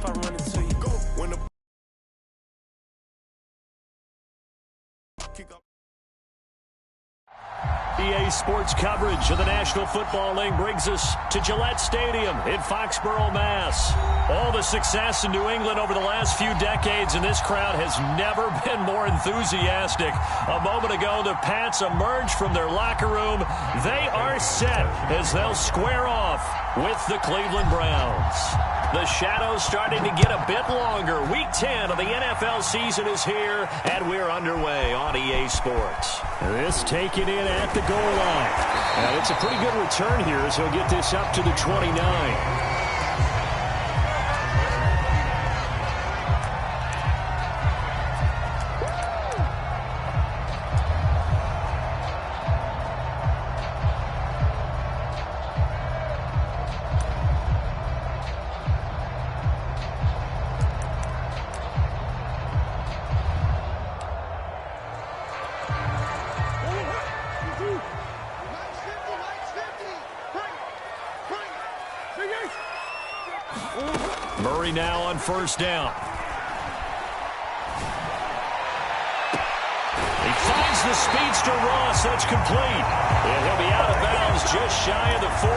I run into you. Go. When the kick off. EA Sports coverage of the National Football League brings us to Gillette Stadium in Foxborough, Mass. All the success in New England over the last few decades, and this crowd has never been more enthusiastic. A moment ago, the Pats emerged from their locker room. They are set as they'll square off with the Cleveland Browns. The shadows starting to get a bit longer. Week 10 of the NFL season is here, and we're underway on EA Sports. This taken in at the goal line. Now, it's a pretty good return here as he'll get this up to the 29. Murray now on first down. He finds the speedster Ross. That's complete. And he'll be out of bounds just shy of the 40.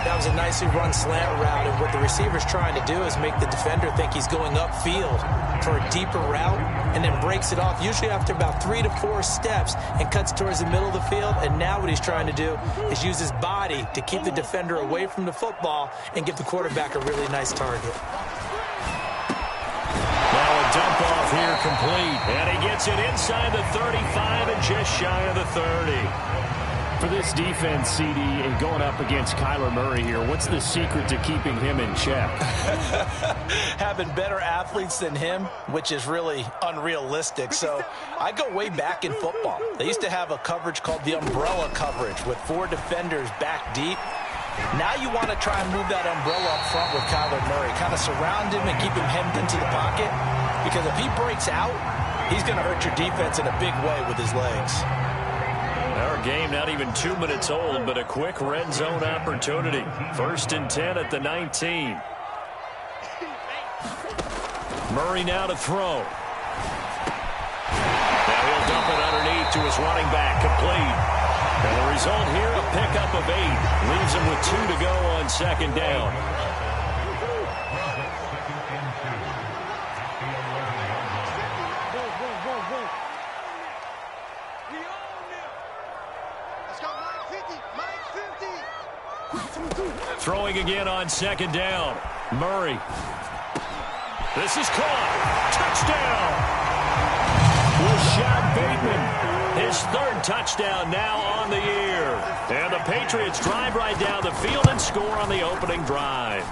That was a nicely run slant route, and what the receiver's trying to do is make the defender think he's going upfield for a deeper route and then breaks it off, usually after about 3 to 4 steps, and cuts towards the middle of the field. And now what he's trying to do is use his body to keep the defender away from the football and give the quarterback a really nice target. Now a dump off here complete, and he gets it inside the 35 and just shy of the 30. For this defense, CD, and going up against Kyler Murray here, what's the secret to keeping him in check? Having better athletes than him, which is really unrealistic. So I go way back in football. They used to have a coverage called the umbrella coverage with 4 defenders back deep. Now you want to try and move that umbrella up front with Kyler Murray. Kind of surround him and keep him hemmed into the pocket. Because if he breaks out, he's going to hurt your defense in a big way with his legs. Our game not even 2 minutes old, but a quick red zone opportunity. 1st and 10 at the 19. Murray now to throw. Now he'll dump it underneath to his running back, complete. And the result here, a pickup of 8. Leaves him with 2 to go on 2nd down. Throwing again on 2nd down. Murray. This is caught. Touchdown. Rashad Bateman. His 3rd touchdown now on the year. And the Patriots drive right down the field and score on the opening drive.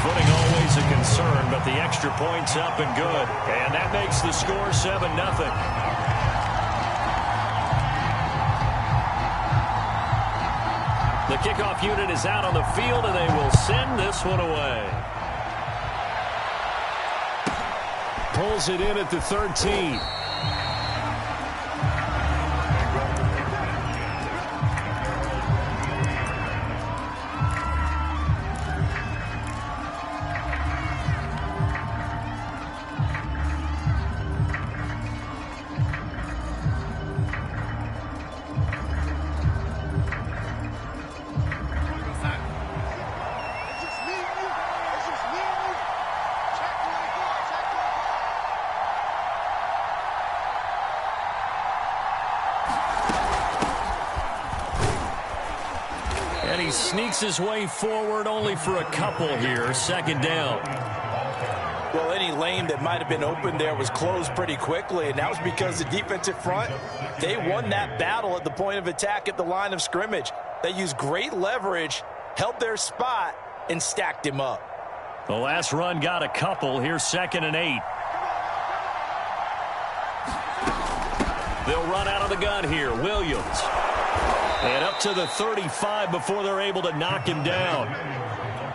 Footing always a concern, but the extra point's up and good. And that makes the score 7-0. The kickoff unit is out on the field, and they will send this one away. Pulls it in at the 13. And he sneaks his way forward only for a couple here. 2nd down. Well, any lane that might have been open there was closed pretty quickly, and that was because the defensive front, they won that battle at the point of attack at the line of scrimmage. They used great leverage, held their spot, and stacked him up. The last run got a couple. Here's 2nd and 8. They'll run out of the gun here. Williams. And up to the 35 before they're able to knock him down.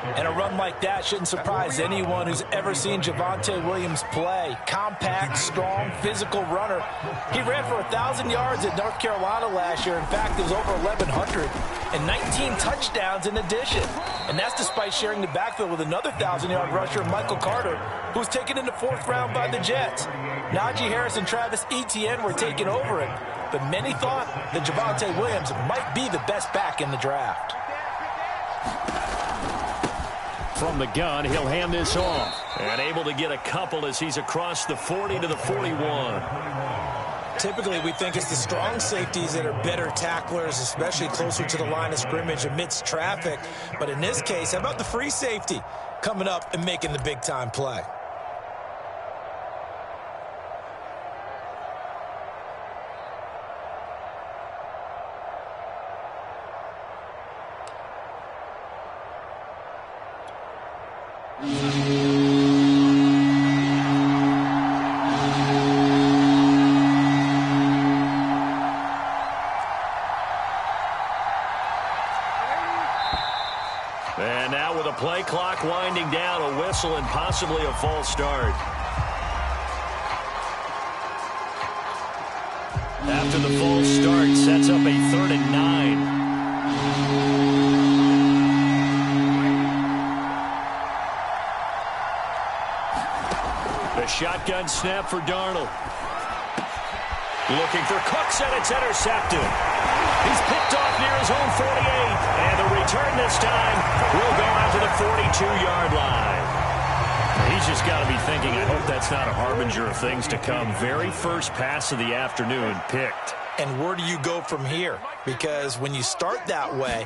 And a run like that shouldn't surprise anyone who's ever seen Javonte Williams play. Compact, strong, physical runner. He ran for 1,000 yards at North Carolina last year. In fact, it was over 1,100 and 19 touchdowns in addition. And that's despite sharing the backfield with another 1,000-yard rusher, Michael Carter, who was taken in the 4th round by the Jets. Najee Harris and Travis Etienne were taking over him, but many thought that Javonte Williams might be the best back in the draft. From the gun, he'll hand this off. And able to get a couple as he's across the 40 to the 41. Typically, we think it's the strong safeties that are better tacklers, especially closer to the line of scrimmage amidst traffic. But in this case, how about the free safety coming up and making the big-time play? And now with a play clock winding down, a whistle and possibly a false start. After the false start, sets up a 3rd and 9. The shotgun snap for Darnold. Looking for Cooks, and it's intercepted. He's picked off near his own 48. And the return this time will go out to the 42-yard line. He's just got to be thinking, I hope that's not a harbinger of things to come. Very first pass of the afternoon picked. And where do you go from here? Because when you start that way,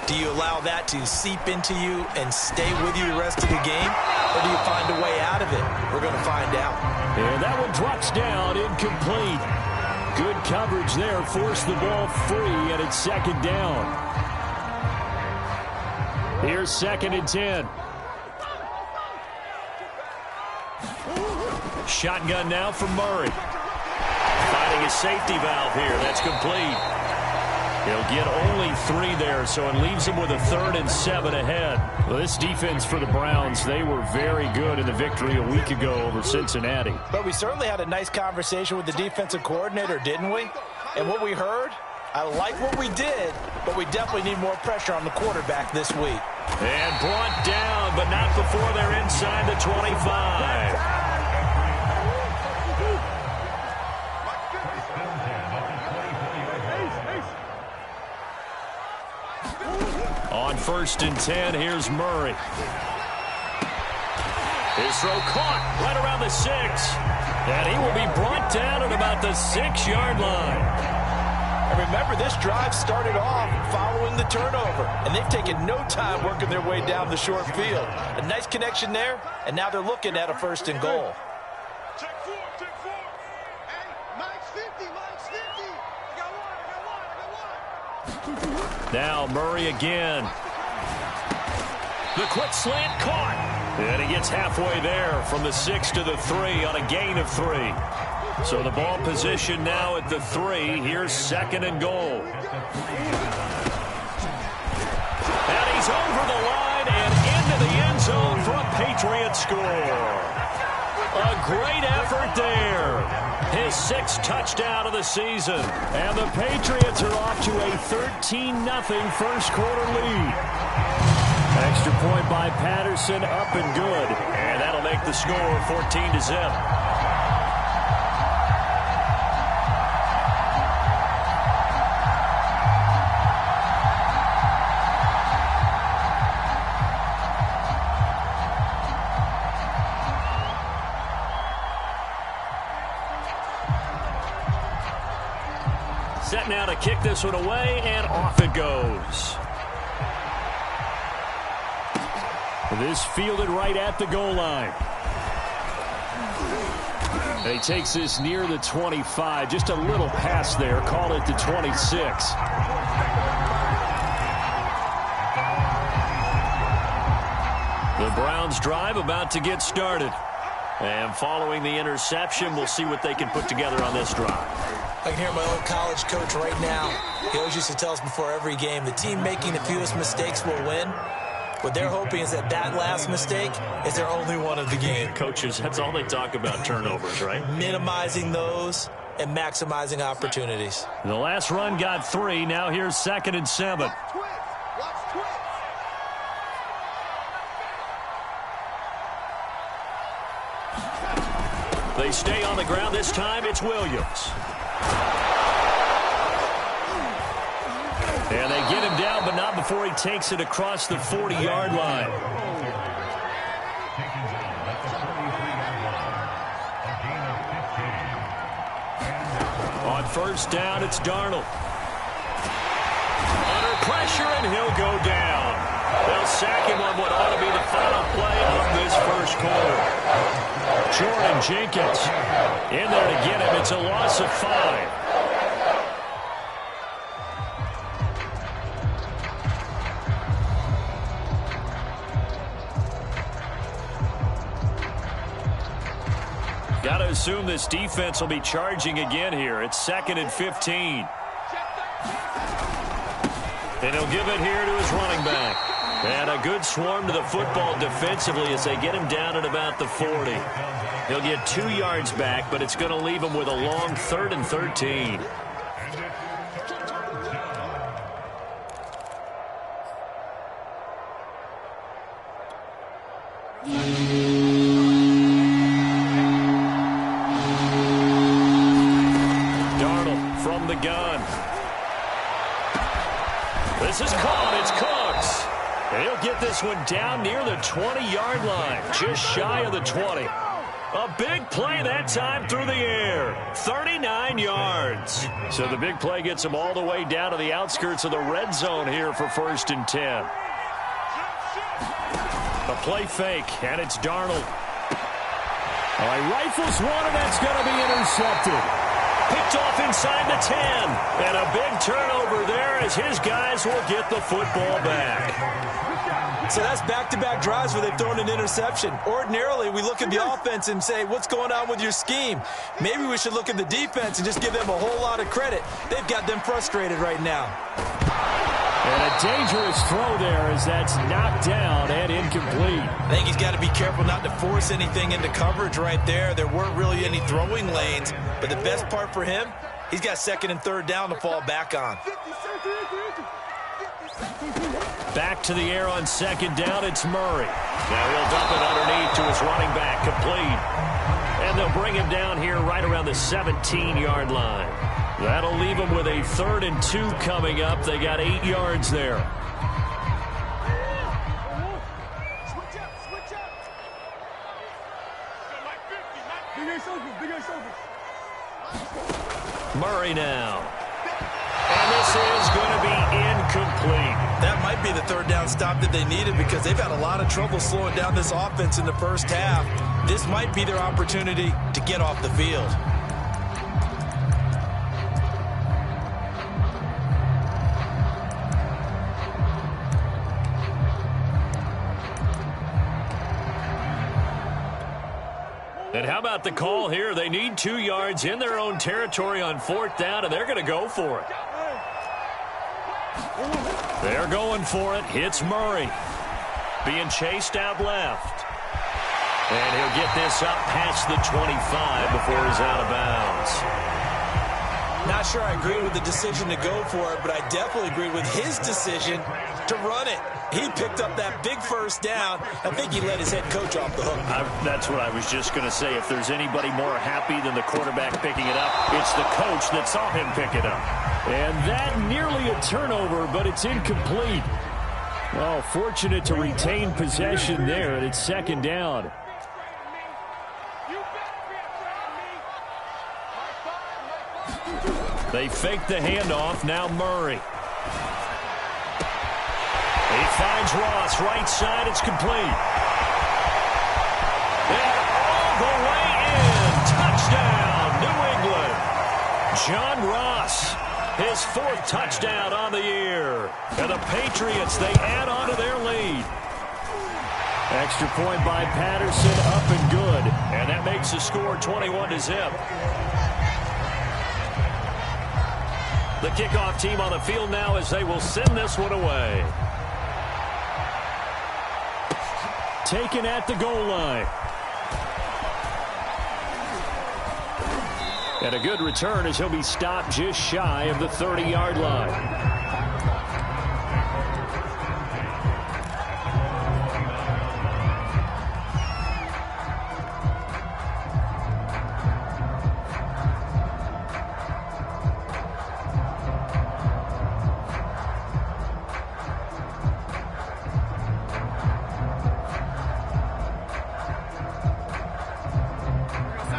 do you allow that to seep into you and stay with you the rest of the game? Or do you find a way out of it? We're going to find out. And that one drops down, incomplete. Good coverage there, forced the ball free, and it's 2nd down. Here's 2nd and 10. Shotgun now for Murray. Finding a safety valve here. That's complete. He'll get only 3 there, so it leaves him with a 3rd and 7 ahead. Well, this defense for the Browns, they were very good in the victory a week ago over Cincinnati. But we certainly had a nice conversation with the defensive coordinator, didn't we? And what we heard, I like what we did, but we definitely need more pressure on the quarterback this week. And brought down, but not before they're inside the 25. On 1st and 10, here's Murray. His throw caught right around the 6. And he will be brought down at about the 6-yard line. And remember, this drive started off following the turnover. And they've taken no time working their way down the short field. A nice connection there, and now they're looking at a 1st and goal. Check 4, check 4. Hey, Mike's 50, Mike's 50. I got one. Now Murray again. The quick slant caught. And he gets halfway there from the 6 to the 3 on a gain of 3. So the ball position now at the 3. Here's 2nd and goal. And he's over the line and into the end zone for a Patriot score. A great effort there. His 6th touchdown of the season. And the Patriots are off to a 13-0 first quarter lead. Extra point by Patterson, up and good. And that'll make the score 14-0. Set now to kick this one away, and off it goes. This fielded right at the goal line. And he takes this near the 25. Just a little pass there. Call it the 26. The Browns drive about to get started. And following the interception, we'll see what they can put together on this drive. I can hear my old college coach right now. He always used to tell us before every game, the team making the fewest mistakes will win. What they're hoping is that last mistake is their only one of the game. Coaches, that's all they talk about, turnovers, right? Minimizing those and maximizing opportunities. The last run got 3. Now here's 2nd and 7. They stay on the ground. This time it's Williams. And they get him down, but not before he takes it across the 40-yard line. On first down, it's Darnold. Under pressure, and he'll go down. They'll sack him on what ought to be the final play of this first quarter. Jordan Jenkins in there to get him. It's a loss of 5. Got to assume this defense will be charging again here. It's 2nd and 15. And he'll give it here to his running back. And a good swarm to the football defensively as they get him down at about the 40. He'll get 2 yards back, but it's going to leave him with a long 3rd and 13. Darnold from the gun. This is caught. It's Cooks. And he'll get this one down near the 20-yard line, just shy of the 20. A big play that time through the air. 39 yards. So the big play gets him all the way down to the outskirts of the red zone here for 1st and 10. A play fake, and it's Darnold. All right, rifles one, and that's going to be intercepted. Picked off inside the 10. And a big turnover there as his guys will get the football back. So that's back-to-back drives where they've thrown an interception. Ordinarily, we look at the offense and say, what's going on with your scheme? Maybe we should look at the defense and just give them a whole lot of credit. They've got them frustrated right now. And a dangerous throw there as that's knocked down and incomplete. I think he's got to be careful not to force anything into coverage right there. There weren't really any throwing lanes, but the best part for him, he's got 2nd and 3rd down to fall back on. Back to the air on 2nd down, it's Murray. Now he'll dump it underneath to his running back, complete. And they'll bring him down here right around the 17-yard line. That'll leave him with a 3rd and 2 coming up. They got 8 yards there. Murray now. And this is going to be incomplete. That might be the 3rd down stop that they needed because they've had a lot of trouble slowing down this offense in the first half. This might be their opportunity to get off the field. And how about the call here? They need 2 yards in their own territory on 4th down, and they're going to go for it. They're going for it. Hits Murray. Being chased out left. And he'll get this up past the 25 before he's out of bounds. Not sure I agree with the decision to go for it, but I definitely agree with his decision to run it. He picked up that big 1st down. I think he let his head coach off the hook. That's what I was just going to say. If there's anybody more happy than the quarterback picking it up, it's the coach that saw him pick it up. And that nearly a turnover, but it's incomplete. Well, fortunate to retain possession there, and it's 2nd down. They fake the handoff. Now Murray. He finds Ross. Right side. It's complete. And all the way in. Touchdown, New England. John Ross. His 4th touchdown on the year. And the Patriots, they add on to their lead. Extra point by Patterson. Up and good. And that makes the score 21-0. The kickoff team on the field now as they will send this one away. taken at the goal line. And a good return as he'll be stopped just shy of the 30-yard line.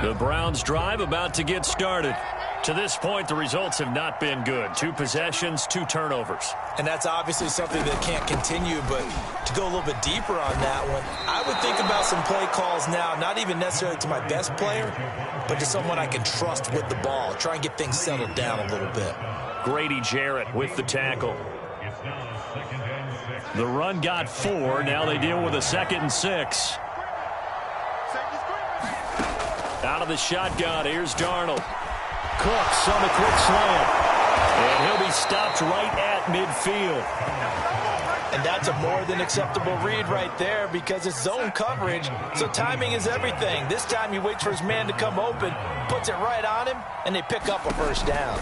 The Browns' drive about to get started. To this point, the results have not been good. 2 possessions, 2 turnovers. And that's obviously something that can't continue, but to go a little bit deeper on that one, I would think about some play calls now, not even necessarily to my best player, but to someone I can trust with the ball. Try and get things settled down a little bit. Grady Jarrett with the tackle. The run got 4. Now they deal with a 2nd and 6. Out of the shotgun, here's Darnold. Cooks on the quick slant. And he'll be stopped right at midfield. And that's a more than acceptable read right there because it's zone coverage, so timing is everything. This time he waits for his man to come open, puts it right on him, and they pick up a first down.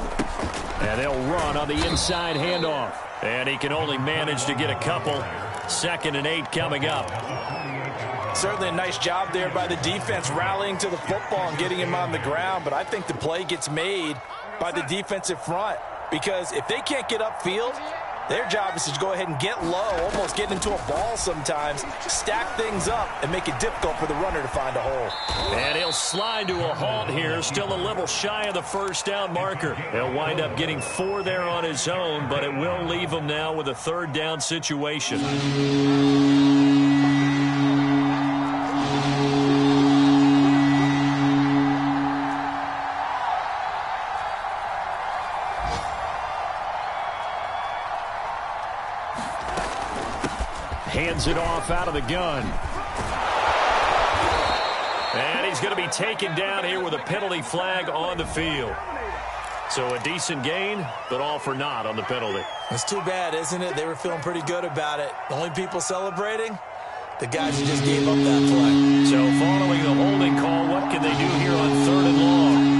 And they'll run on the inside handoff. And he can only manage to get a couple. 2nd and 8 coming up. Certainly a nice job there by the defense rallying to the football and getting him on the ground, but I think the play gets made by the defensive front because if they can't get upfield, their job is to go ahead and get low, almost get into a ball sometimes, stack things up, and make it difficult for the runner to find a hole. And he'll slide to a halt here, still a little shy of the first down marker. He'll wind up getting 4 there on his own, but it will leave him now with a 3rd down situation. Hands it off out of the gun. And he's going to be taken down here with a penalty flag on the field. So a decent gain, but all for naught on the penalty. It's too bad, isn't it? They were feeling pretty good about it. The only people celebrating, the guys who just gave up that play. So following the holding call, what can they do here on 3rd and long?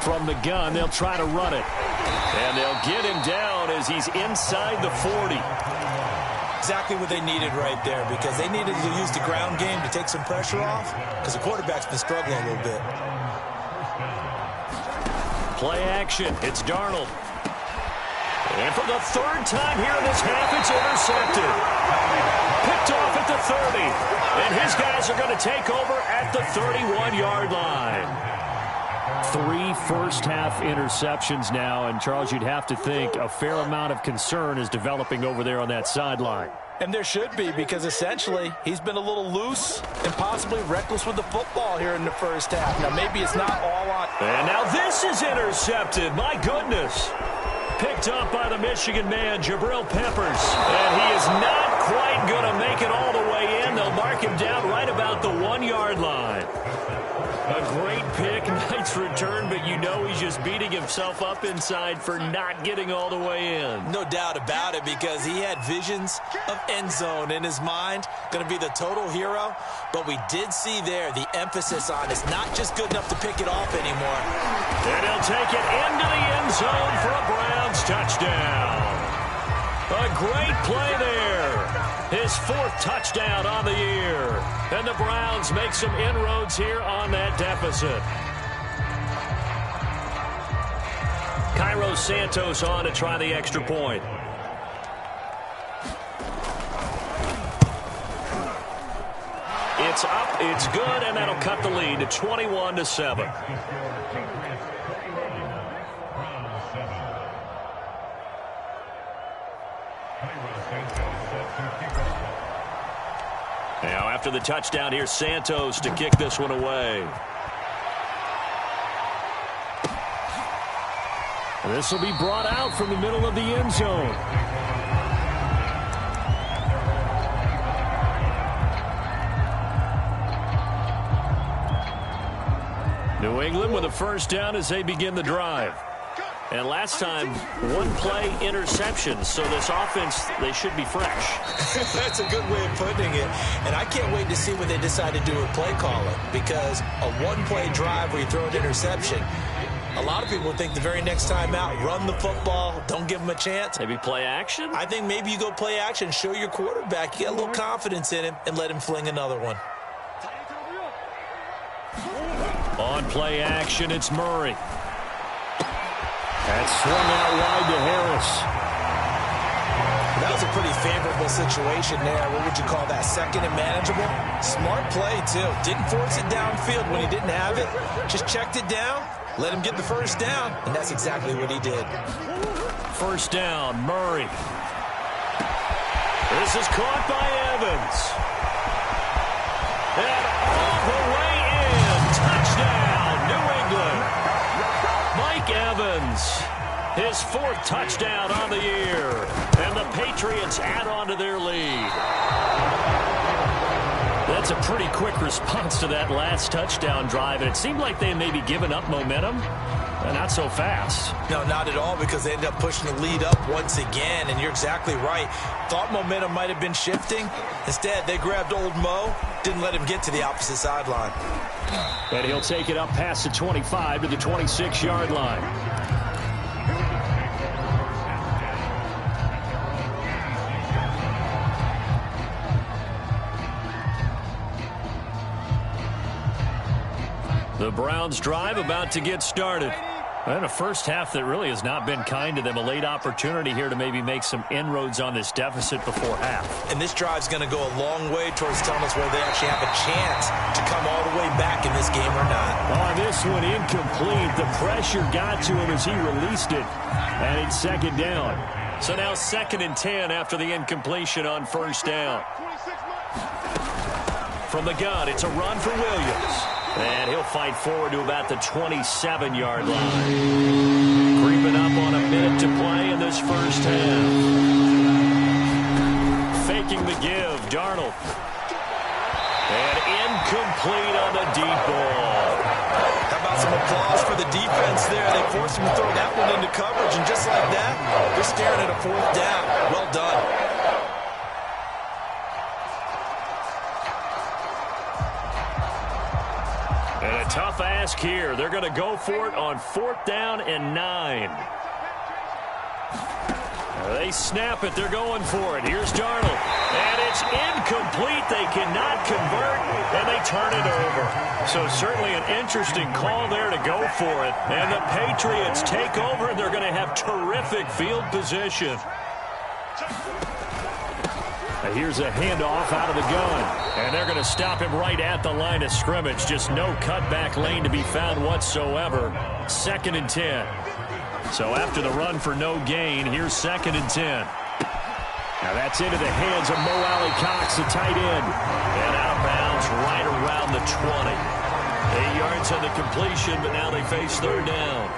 From the gun, they'll try to run it. And they'll get him down as he's inside the 40. Exactly what they needed right there because they needed to use the ground game to take some pressure off because the quarterback's been struggling a little bit. Play action. It's Darnold. And for the 3rd time here in this half, it's intercepted. Picked off at the 30. And his guys are going to take over at the 31-yard line. 3 first-half interceptions now, and Charles, you'd have to think a fair amount of concern is developing over there on that sideline. And there should be because essentially he's been a little loose and possibly reckless with the football here in the first half. Now maybe it's not all on. And now this is intercepted. My goodness. Picked up by the Michigan man, Jabril Peppers. And he is not quite going to make it all the way in. They'll mark him down right about the 1-yard line. A great pick, nice return, but you know he's just beating himself up inside for not getting all the way in. No doubt about it because he had visions of end zone in his mind, going to be the total hero. But we did see there the emphasis on it's not just good enough to pick it off anymore. And he'll take it into the end zone for a Browns touchdown. A great play there. His 4th touchdown on the year. And the Browns make some inroads here on that deficit. Cairo Santos on to try the extra point. It's up, it's good, and that'll cut the lead to 21-7. Now after the touchdown, here's Santos to kick this one away. And this will be brought out from the middle of the end zone. New England with a first down as they begin the drive. And last time, one play interception. So this offense, they should be fresh. That's a good way of putting it. And I can't wait to see what they decide to do with play calling, because a one-play drive where you throw an interception, a lot of people think the very next time out, run the football, don't give them a chance. Maybe play action? I think maybe you go play action, show your quarterback, you get a little confidence in him, and let him fling another one. On play action, it's Murray. That's swung out wide to Harris. That was a pretty favorable situation there. What would you call that? Second and manageable? Smart play, too. Didn't force it downfield when he didn't have it. Just checked it down, let him get the first down, and that's exactly what he did. First down, Murray. This is caught by Evans. And all the way in. Touchdown, New England. Mike Evans, his 4th touchdown on the year. And the Patriots add on to their lead. That's a pretty quick response to that last touchdown drive. And it seemed like they had maybe given up momentum. Not so fast. No, not at all, because they ended up pushing the lead up once again, and you're exactly right. Thought momentum might have been shifting. Instead, they grabbed old Mo, didn't let him get to the opposite sideline. And he'll take it up past the 25 to the 26-yard line. The Browns drive about to get started. And a first half that really has not been kind to them. A late opportunity here to maybe make some inroads on this deficit before half. And this drive's going to go a long way towards telling us whether they actually have a chance to come all the way back in this game or not. On this one, incomplete. The pressure got to him as he released it. And it's second down. So now 2nd and 10 after the incompletion on first down. From the gun, it's a run for Williams. And he'll fight forward to about the 27-yard line. Creeping up on a minute to play in this first half. Faking the give, Darnold. And incomplete on the deep ball. How about some applause for the defense there? They forced him to throw that one into coverage, and just like that, they're staring at a 4th down. Well done. And a tough ask here. They're going to go for it on 4th down and 9. They snap it. They're going for it. Here's Darnold. And it's incomplete. They cannot convert, and they turn it over. So certainly an interesting call there to go for it. And the Patriots take over, and they're going to have terrific field position. Here's a handoff out of the gun. And they're going to stop him right at the line of scrimmage. Just no cutback lane to be found whatsoever. 2nd and 10. So after the run for no gain, here's 2nd and 10. Now that's into the hands of Mo Alley-Cox, the tight end. And out of bounds right around the 20. 8 yards on the completion, but now they face 3rd down.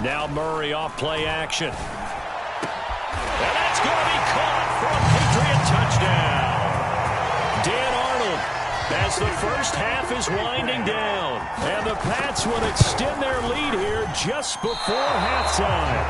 Now Murray off play action. And that's going to be caught for a Patriot touchdown. Dan Arnold, as the first half is winding down. And the Pats will extend their lead here just before halftime.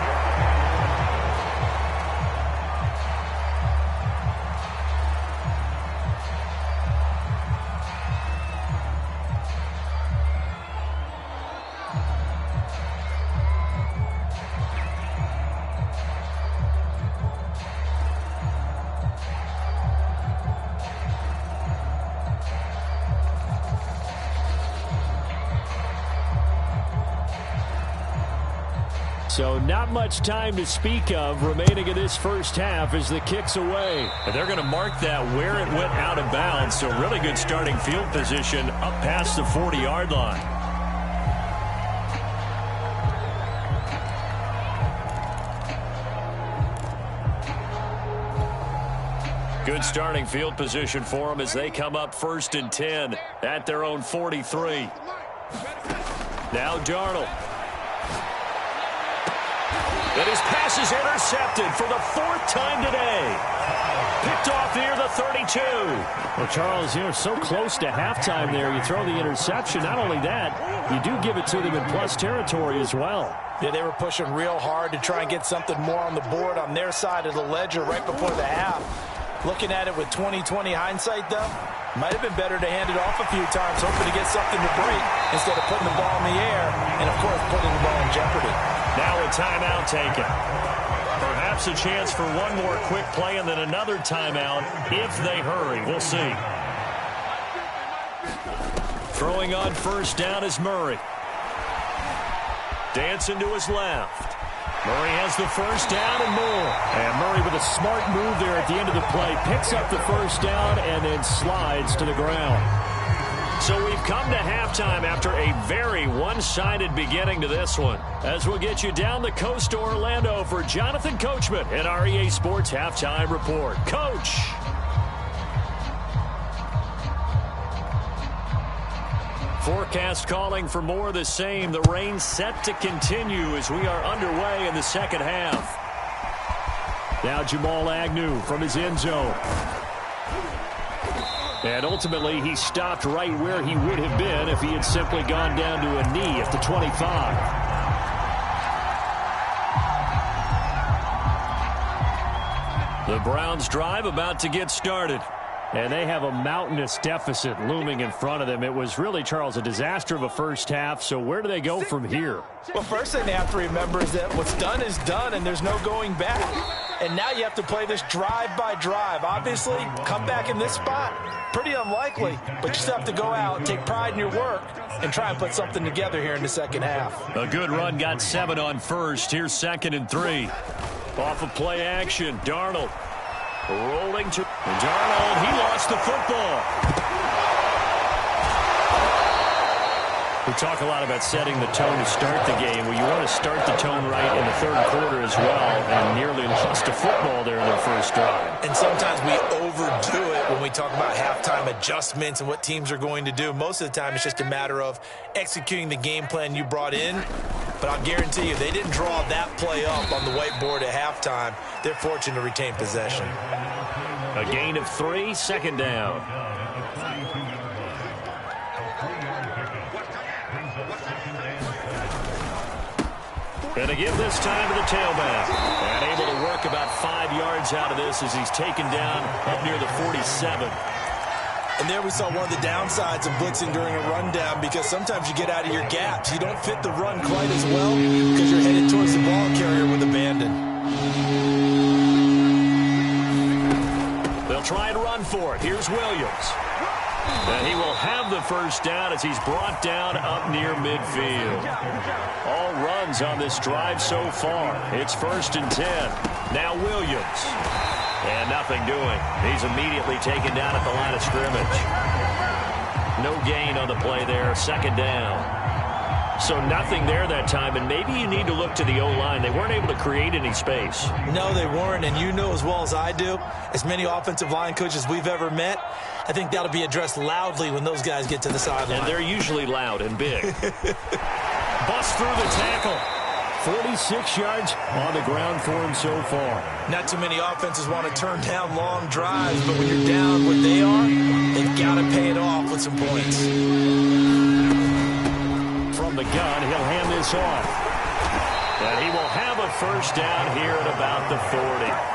So not much time to speak of remaining in this first half as the kick's away. And they're going to mark that where it went out of bounds. So really good starting field position up past the 40-yard line. Good starting field position for them as they come up 1st and 10 at their own 43. Now Darnold. And his pass is intercepted for the 4th time today. Picked off near the 32. Well, Charles, you're so close to halftime there. You throw the interception. Not only that, you do give it to them in plus territory as well. Yeah, they were pushing real hard to try and get something more on the board on their side of the ledger right before the half. Looking at it with 20/20 hindsight, though, might have been better to hand it off a few times, hoping to get something to break instead of putting the ball in the air and, of course, putting the ball in jeopardy. Now a timeout taken. Perhaps a chance for one more quick play and then another timeout if they hurry. We'll see. Throwing on first down is Murray. Dancing to his left. Murray has the first down and more. And Murray with a smart move there at the end of the play. Picks up the first down and then slides to the ground. So we've come to halftime after a very one-sided beginning to this one. As we'll get you down the coast to Orlando for Jonathan Coachman at our EA Sports Halftime Report. Coach! Forecast calling for more of the same. The rain set to continue as we are underway in the second half. Now Jamal Agnew from his end zone. And ultimately, he stopped right where he would have been if he had simply gone down to a knee at the 25. The Browns drive about to get started. And they have a mountainous deficit looming in front of them. It was really, Charles, a disaster of a first half. So where do they go from here? Well, first thing they have to remember is that what's done is done, and there's no going back. And now you have to play this drive by drive. Obviously, come back in this spot, pretty unlikely. But you still have to go out, take pride in your work, and try and put something together here in the second half. A good run got 7 on first. Here's 2nd and 3. Off of play action, Darnold. Rolling to Darnold. He lost the football. We talk a lot about setting the tone to start the game. Well, you want to start the tone right in the third quarter as well, and nearly lost a football there in their first drive. And sometimes we overdo it when we talk about halftime adjustments and what teams are going to do. Most of the time, it's just a matter of executing the game plan you brought in. But I'll guarantee you, they didn't draw that play up on the whiteboard at halftime. They're fortunate to retain possession. A gain of 3, 2nd down. And to give this time to the tailback. And able to work about 5 yards out of this as he's taken down up near the 47. And there we saw one of the downsides of blitzing during a rundown, because sometimes you get out of your gaps. You don't fit the run quite as well because you're headed towards the ball carrier with abandon. They'll try and run for it. Here's Williams. And he will have the first down as he's brought down up near midfield. All runs on this drive so far. It's 1st and 10. Now Williams. And nothing doing. He's immediately taken down at the line of scrimmage. No gain on the play there. 2nd down. So nothing there that time, and maybe you need to look to the O-line. They weren't able to create any space. No, they weren't, and you know as well as I do, as many offensive line coaches we've ever met, I think that'll be addressed loudly when those guys get to the sideline. And they're usually loud and big. Bust through the tackle. 46 yards on the ground for him so far. Not too many offenses want to turn down long drives, but when you're down what they are, they've got to pay it off with some points. From the gun, he'll hand this off. And he will have a first down here at about the 40.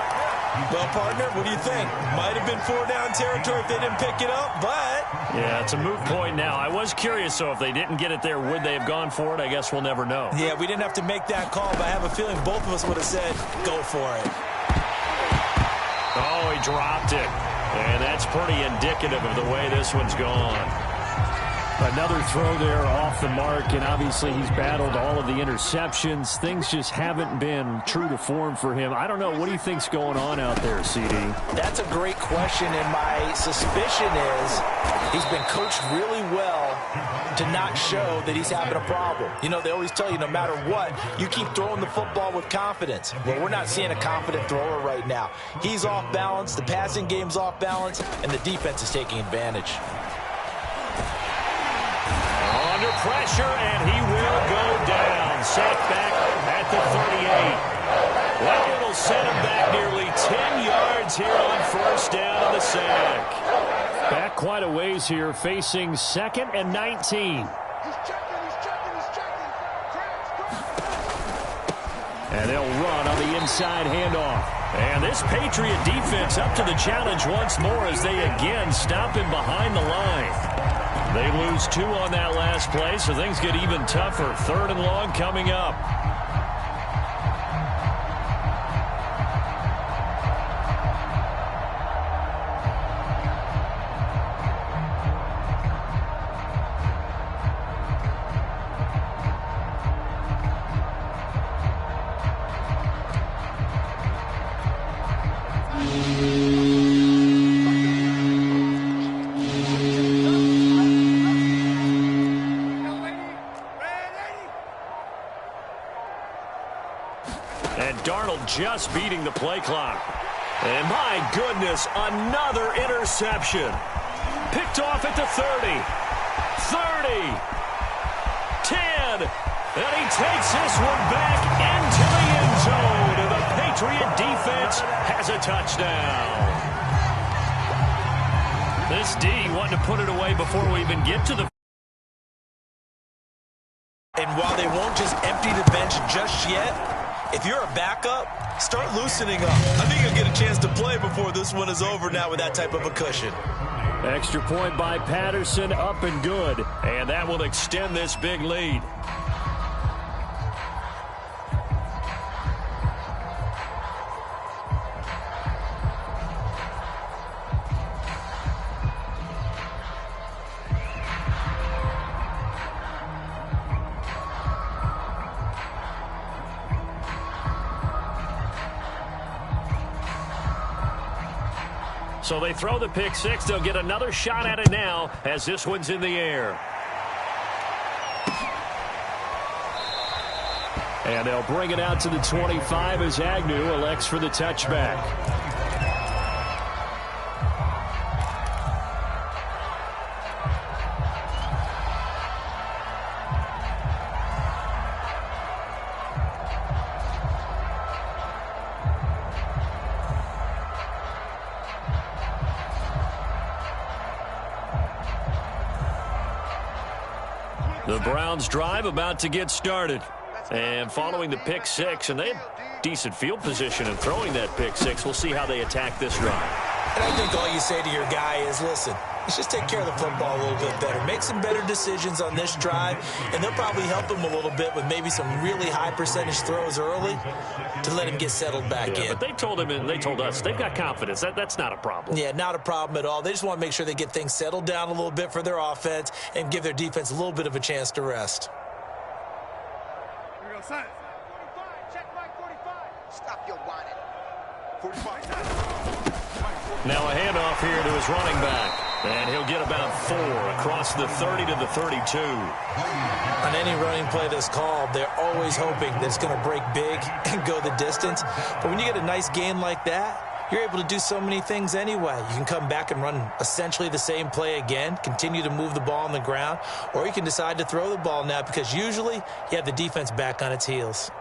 Well, partner, what do you think? Might have been 4-down territory if they didn't pick it up, but... Yeah, it's a moot point now. I was curious, so if they didn't get it there, would they have gone for it? I guess we'll never know. Yeah, we didn't have to make that call, but I have a feeling both of us would have said, go for it. Oh, he dropped it. And that's pretty indicative of the way this one's gone. Another throw there off the mark, and obviously he's battled all of the interceptions. Things just haven't been true to form for him. I don't know. What do you think's going on out there, CD? That's a great question, and my suspicion is he's been coached really well to not show that he's having a problem. You know, they always tell you no matter what, you keep throwing the football with confidence. Well, we're not seeing a confident thrower right now. He's off balance, the passing game's off balance, and the defense is taking advantage. Under pressure, and he will go down. Sacked back at the 38. sack. Back quite a ways here, facing 2nd and 19. And they'll run on the inside handoff. And this Patriot defense up to the challenge once more as they again stop him behind the line. They lose 2 on that last play, so things get even tougher. 3rd and long coming up. And Darnold just beating the play clock. And my goodness, another interception. Picked off at the 30. 30. 10. And he takes this one back into the end zone. And the Patriot defense has a touchdown. This D wanting to put it away before we even get to the... And while they won't just empty the bench just yet, if you're a backup, start loosening up. I think you'll get a chance to play before this one is over now with that type of a cushion. Extra point by Patterson, up and good. And that will extend this big lead. So they throw the pick six. They'll get another shot at it now as this one's in the air. And they'll bring it out to the 25 as Agnew elects for the touchback. The Browns drive about to get started. And following the pick six, and they had decent field position in throwing that pick six. We'll see how they attack this drive. And I think all you say to your guy is, listen, let's just take care of the football a little bit better. Make some better decisions on this drive, and they'll probably help him a little bit with maybe some really high percentage throws early to let him get settled back in. But they told him and they told us they've got confidence. That's not a problem. Yeah, not a problem at all. They just want to make sure they get things settled down a little bit for their offense and give their defense a little bit of a chance to rest. Here we go, son. 45, check Mike 45. Stop your whining. 45. Now a handoff here to his running back. And he'll get about 4 across the 30 to the 32. On any running play that's called, they're always hoping that it's going to break big and go the distance. But when you get a nice gain like that, you're able to do so many things anyway. You can come back and run essentially the same play again, continue to move the ball on the ground, or you can decide to throw the ball now because usually you have the defense back on its heels.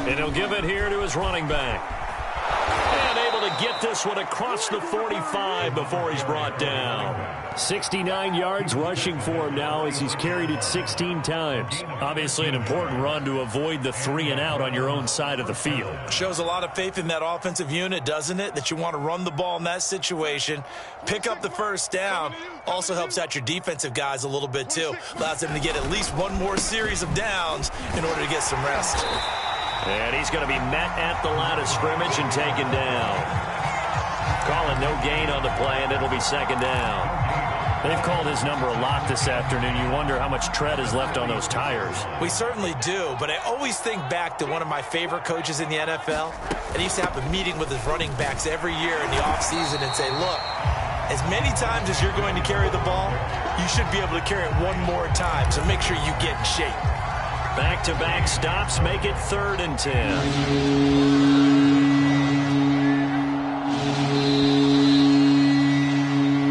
And he'll give it here to his running back. And able to get this one across the 45 before he's brought down. 69 yards rushing for him now as he's carried it 16 times. Obviously an important run to avoid the 3 and out on your own side of the field. Shows a lot of faith in that offensive unit, doesn't it? That you want to run the ball in that situation, pick up the first down. Also helps out your defensive guys a little bit too. Allows them to get at least one more series of downs in order to get some rest. And he's going to be met at the line of scrimmage and taken down. Calling no gain on the play, and it'll be second down. They've called his number a lot this afternoon. You wonder how much tread is left on those tires. We certainly do, but I always think back to one of my favorite coaches in the NFL, and he used to have a meeting with his running backs every year in the offseason and say, look, as many times as you're going to carry the ball, you should be able to carry it one more time, so make sure you get in shape. Back-to-back stops make it 3rd and 10.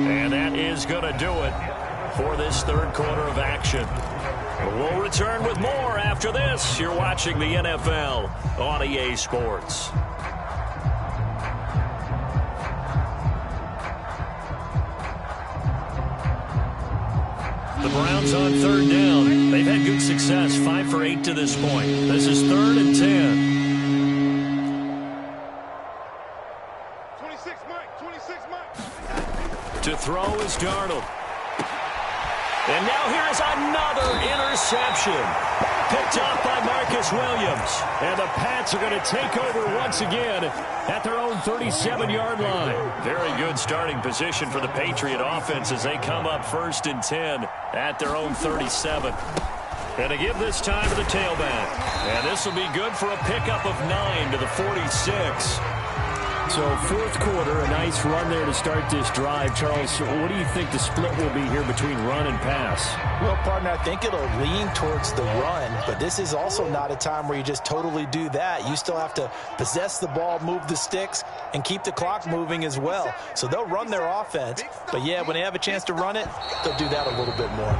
And that is going to do it for this third quarter of action. We'll return with more after this. You're watching the NFL on EA Sports. The Browns on third down. They've had good success, 5 for 8 to this point. This is 3rd and 10. 26, Mike. 26, Mike. To throw is Darnold. And now here is another interception. Picked off by Marcus Williams. And the Pats are going to take over once again at their own 37-yard line. Very good starting position for the Patriot offense as they come up 1st and 10 at their own 37. And to give this time to the tailback. And this will be good for a pickup of 9 to the 46. So 4th quarter, a nice run there to start this drive. Charles, what do you think the split will be here between run and pass? Well, partner, I think it'll lean towards the run, but this is also not a time where you just totally do that. You still have to possess the ball, move the sticks, and keep the clock moving as well. So they'll run their offense, but yeah, when they have a chance to run it, they'll do that a little bit more.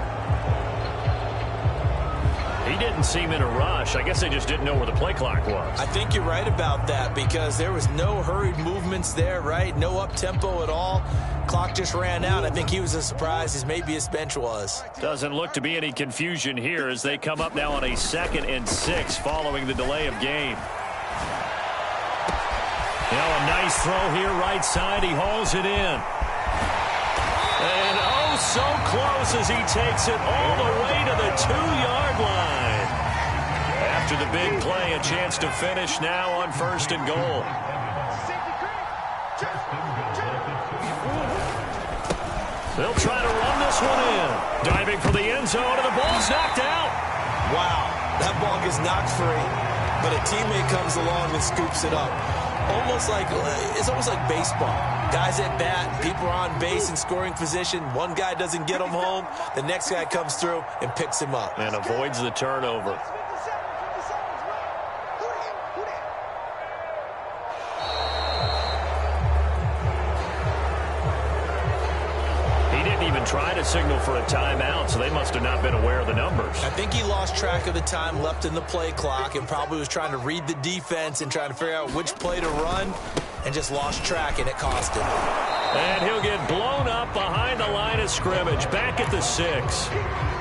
He didn't seem in a rush. I guess they just didn't know where the play clock was. I think you're right about that because there was no hurried movements there, right? No up-tempo at all. Clock just ran out. I think he was as surprised as maybe his bench was. Doesn't look to be any confusion here as they come up now on a 2nd and 6 following the delay of game. Now a nice throw here right side. He hauls it in. And oh, so close as he takes it all the way to the 2-yard line. After the big play, a chance to finish now on 1st and goal. They'll try to run this one in. Diving for the end zone, and the ball's knocked out. Wow, that ball gets knocked free, but a teammate comes along and scoops it up. It's almost like baseball. Guys at bat, people are on base in scoring position. One guy doesn't get him home. The next guy comes through and picks him up. And avoids the turnover. Try to signal for a timeout, so they must have not been aware of the numbers. I think he lost track of the time left in the play clock and probably was trying to read the defense and trying to figure out which play to run and just lost track, and it cost him. And he'll get blown up behind the line of scrimmage, back at the 6.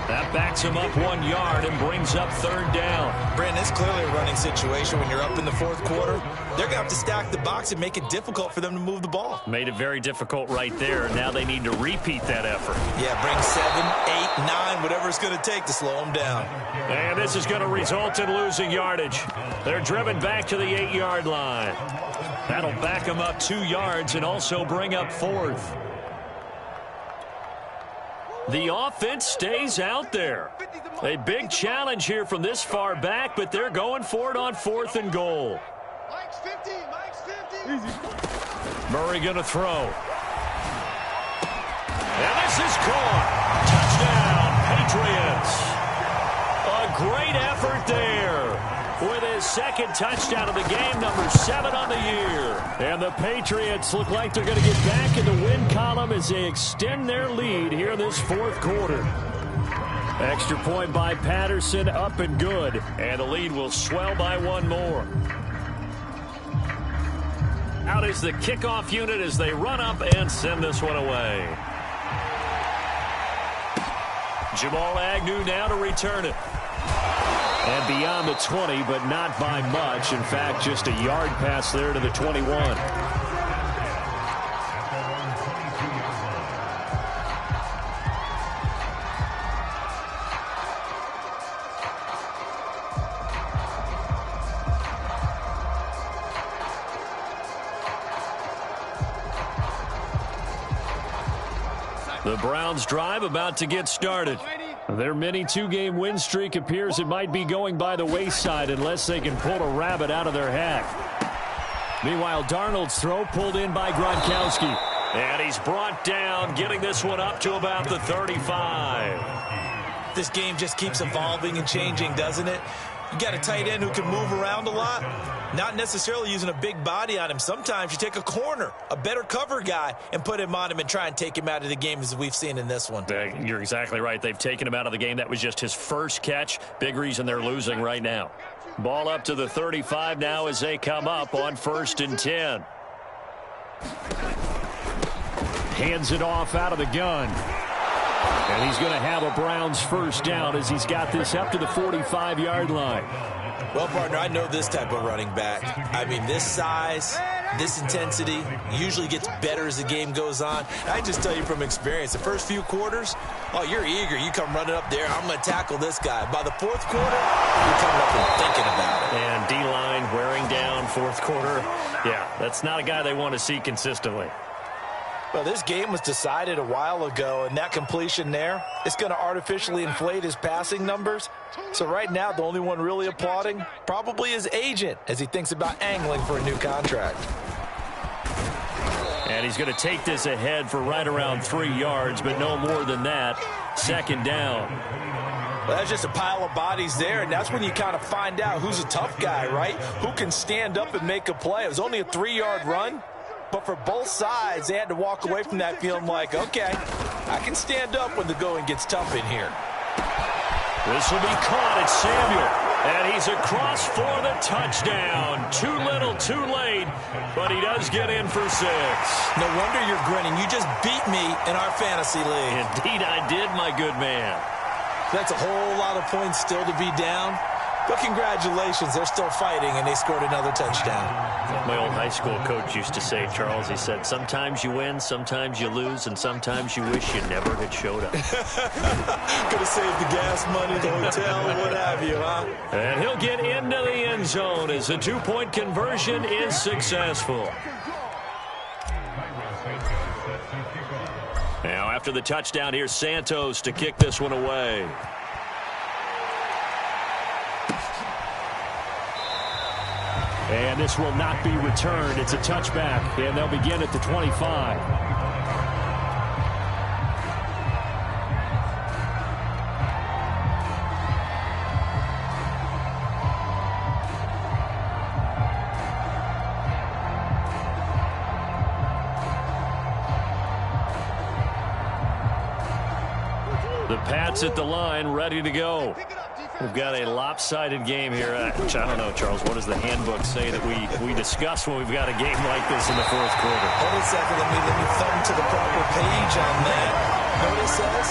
That backs him up 1 yard and brings up 3rd down. Brandon, it's clearly a running situation when you're up in the 4th quarter. They're going to have to stack the box and make it difficult for them to move the ball. Made it very difficult right there. Now they need to repeat that effort. Yeah, bring 7, 8, 9, whatever it's going to take to slow them down. And this is going to result in losing yardage. They're driven back to the 8-yard line. That'll back them up 2 yards and also bring up 4th. The offense stays out there. A big challenge here from this far back, but they're going for it on 4th and goal. Mike's 50. Mike's 50. Murray going to throw. And this is caught. Touchdown, Patriots. A great effort there. With his 2nd touchdown of the game, number 7 on the year. And the Patriots look like they're going to get back in the win column as they extend their lead here in this 4th quarter. Extra point by Patterson, up and good. And the lead will swell by 1 more. Out is the kickoff unit as they run up and send this one away. Jamal Agnew now to return it. And beyond the 20, but not by much. In fact, just a yard pass there to the 21. The Browns drive about to get started. Their mini 2-game win streak appears it might be going by the wayside unless they can pull a rabbit out of their hat. Meanwhile, Darnold's throw pulled in by Gronkowski. And he's brought down, getting this one up to about the 35. This game just keeps evolving and changing, doesn't it? You got a tight end who can move around a lot, not necessarily using a big body on him. Sometimes you take a corner, a better cover guy, and put him on him and try and take him out of the game, as we've seen in this one. You're exactly right. They've taken him out of the game. That was just his first catch. Big reason they're losing right now. Ball up to the 35 now as they come up on 1st and 10. Hands it off out of the gun. And he's going to have a Browns first down as he's got this up to the 45-yard line. Well, partner, I know this type of running back. I mean, this size, this intensity usually gets better as the game goes on. I just tell you from experience, the first few quarters, oh, you're eager. You come running up there, I'm going to tackle this guy. By the 4th quarter, you're coming up and thinking about it. And D-line wearing down 4th quarter. Yeah, that's not a guy they want to see consistently. Well, this game was decided a while ago, and that completion there, it's going to artificially inflate his passing numbers. So right now, the only one really applauding probably his agent as he thinks about angling for a new contract. And he's going to take this ahead for right around 3 yards, but no more than that. 2nd down. Well, that's just a pile of bodies there, and that's when you kind of find out who's a tough guy, right? Who can stand up and make a play. It was only a 3-yard run. But for both sides, they had to walk away from that feeling like, okay, I can stand up when the going gets tough in here. This will be caught. It's Samuel. And he's across for the touchdown. Too little, too late. But he does get in for 6. No wonder you're grinning. You just beat me in our fantasy league. Indeed I did, my good man. That's a whole lot of points still to be down. But congratulations, they're still fighting, and they scored another touchdown. My old high school coach used to say, Charles, he said, sometimes you win, sometimes you lose, and sometimes you wish you never had showed up. Could have saved the gas money, the hotel, what have you, huh? And he'll get into the end zone as the 2-point conversion is successful. Now, after the touchdown, here's Santos to kick this one away. And this will not be returned. It's a touchback, and they'll begin at the 25. The Pats at the line, ready to go. We've got a lopsided game here. Which I don't know, Charles. What does the handbook say that we discuss when we've got a game like this in the 4th quarter? Hold a second. Let me thumb to the proper page on that. Know what it says?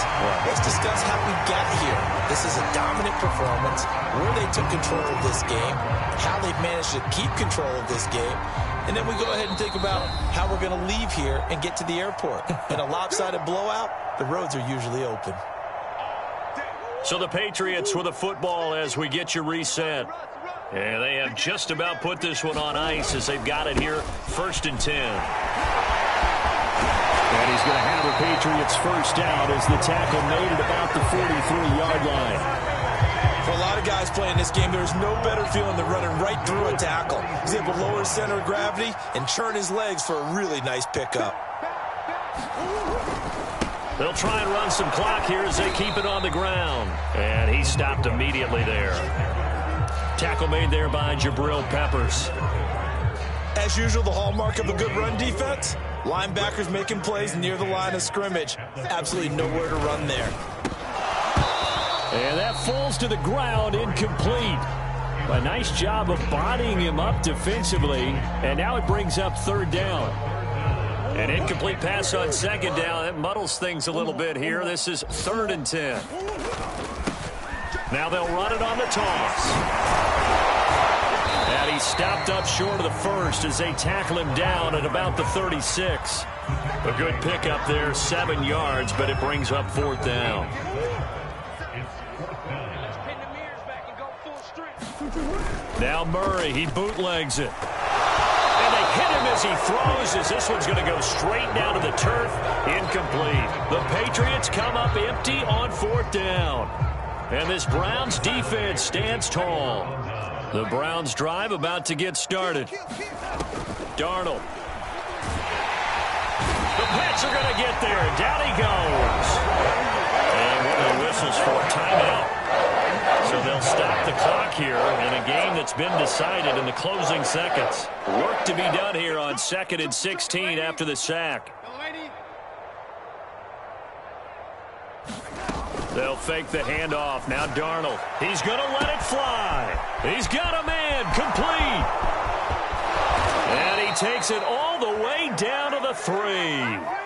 Let's discuss how we got here. This is a dominant performance, where they took control of this game, how they've managed to keep control of this game, and then we go ahead and think about how we're going to leave here and get to the airport. In a lopsided blowout, the roads are usually open. So the Patriots with a football as we get you reset. And they have just about put this one on ice as they've got it here, 1st and 10. And he's going to have the Patriots first down as the tackle made at about the 43-yard line. For a lot of guys playing this game, there's no better feeling than running right through a tackle. He's able to lower his center of gravity and churn his legs for a really nice pickup. They'll try and run some clock here as they keep it on the ground. And he stopped immediately there. Tackle made there by Jabril Peppers. As usual, the hallmark of a good run defense, linebackers making plays near the line of scrimmage. Absolutely nowhere to run there. And that falls to the ground, incomplete. A nice job of bodying him up defensively. And now it brings up 3rd down. An incomplete pass on 2nd down. That muddles things a little bit here. This is 3rd and 10. Now they'll run it on the toss. And he stopped up short of the 1st as they tackle him down at about the 36. A good pickup there, 7 yards, but it brings up 4th down. Now Murray, he bootlegs it. And they hit him as he throws, as this one's going to go straight down to the turf. Incomplete. The Patriots come up empty on 4th down. And this Browns defense stands tall. The Browns drive about to get started. Darnold. The Pats are going to get there. Down he goes. And one of the whistles for a timeout. So they'll stop the clock here in a game that's been decided in the closing seconds. Work to be done here on 2nd and 16 after the sack. They'll fake the handoff. Now Darnold. He's going to let it fly. He's got a man complete. And he takes it all the way down to the 3.